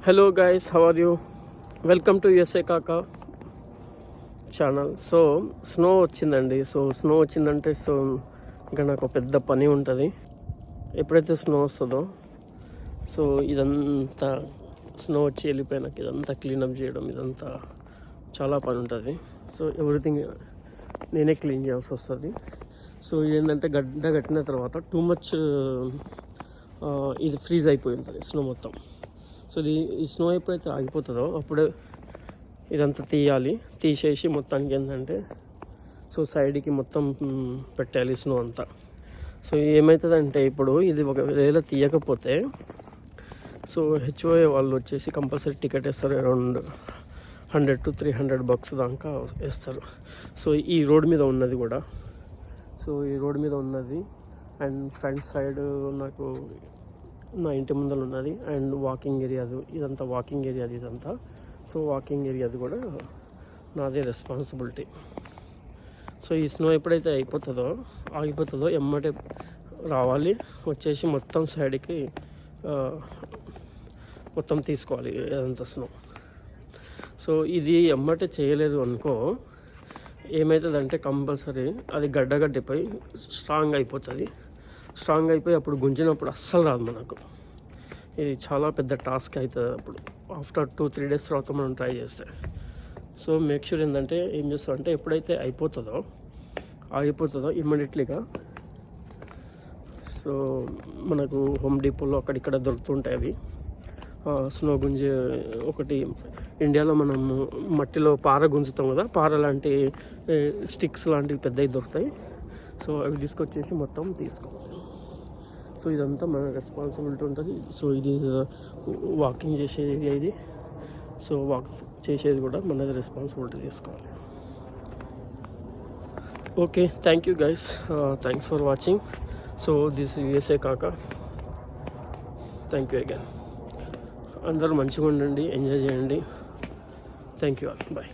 Hello guys, how are you? Welcome to USA Kaka channel. So snow వచ్చిందండి. Snow వచ్చిందంటే ఇంకా నాకు పెద్ద పని ఉంటుంది. ఎప్పుడైతే స్నో వస్తుందో ఇదంతా స్నో వచ్చి వెళ్ళిపోయినాక ఇదంతా క్లీనప్ చేయడం, ఇదంతా చాలా పని ఉంటుంది. ఎవ్రీథింగ్ నేనే క్లీన్ చేయాల్సి వస్తుంది. ఏంటంటే గడ్డ కట్టిన తర్వాత టూ మచ్ ఇది ఫ్రీజ్ అయిపోయి ఉంటుంది స్నో మొత్తం. ఈ స్నో ఎప్పుడైతే ఆగిపోతుందో అప్పుడే ఇదంతా తీసేసి మొత్తానికి ఏంటంటే సైడ్కి మొత్తం పెట్టాలి స్నో అంతా. ఏమవుతుందంటే ఇప్పుడు ఇది ఒకవేళ తీయకపోతే హెచ్ఓఏ వాళ్ళు వచ్చేసి కంపల్సరీ టికెట్ వేస్తారు. అరౌండ్ $100 to $300 దాకా వేస్తారు. ఈ రోడ్ మీద ఉన్నది కూడా ఈ రోడ్ మీద ఉన్నది అండ్ ఫ్రంట్ సైడ్ నాకు నా ఇంటి ముందర ఉన్నది అండ్ వాకింగ్ ఏరియా ఇదంతా వాకింగ్ ఏరియా ఇదంతా. వాకింగ్ ఏరియాది కూడా నాదే రెస్పాన్సిబిలిటీ. ఈ స్నో ఎప్పుడైతే ఆగిపోతుందో ఎమ్మటే రావాలి, వచ్చేసి మొత్తం సైడ్కి మొత్తం తీసుకోవాలి ఇదంతా స్నో. ఇది ఎమ్మటే చేయలేదు అనుకో ఏమవుతుందంటే కంపల్సరీ అది గడ్డగడ్డిపోయి స్ట్రాంగ్ అయిపోయి అప్పుడు గుంజినప్పుడు అస్సలు రాదు మనకు. ఇది చాలా పెద్ద టాస్క్ అవుతుంది అప్పుడు. ఆఫ్టర్ 2-3 days తర్వాత మనం ట్రై చేస్తే. మేక్ షూర్ ఏంటంటే ఏం చేస్తామంటే ఎప్పుడైతే ఆగిపోతుందో ఇమ్మీడియట్లీగా మనకు హోమ్ డిపోలో అక్కడిక్కడ దొరుకుతుంటాయి అవి స్నో గుంజే. ఒకటి ఇండియాలో మనము మట్టిలో పార గుంజుతాం కదా, పార లాంటి స్టిక్స్ లాంటివి పెద్దవి దొరుకుతాయి. అవి తీసుకొచ్చేసి మొత్తం తీసుకోవాలి. ఇదంతా మన రెస్పాన్సిబిలిటీ ఉంటుంది. ఇది వాకింగ్ చేసే ఏరియా ఇది. వాక్ చేసేది కూడా మనది రెస్పాన్సిబిలిటీ తీసుకోవాలి. Okay, thank you guys, thanks for watching. This USA కాకా. Thank you again. అందరూ మంచిగా ఉండండి, ఎంజాయ్ చేయండి. Thank you all, bye.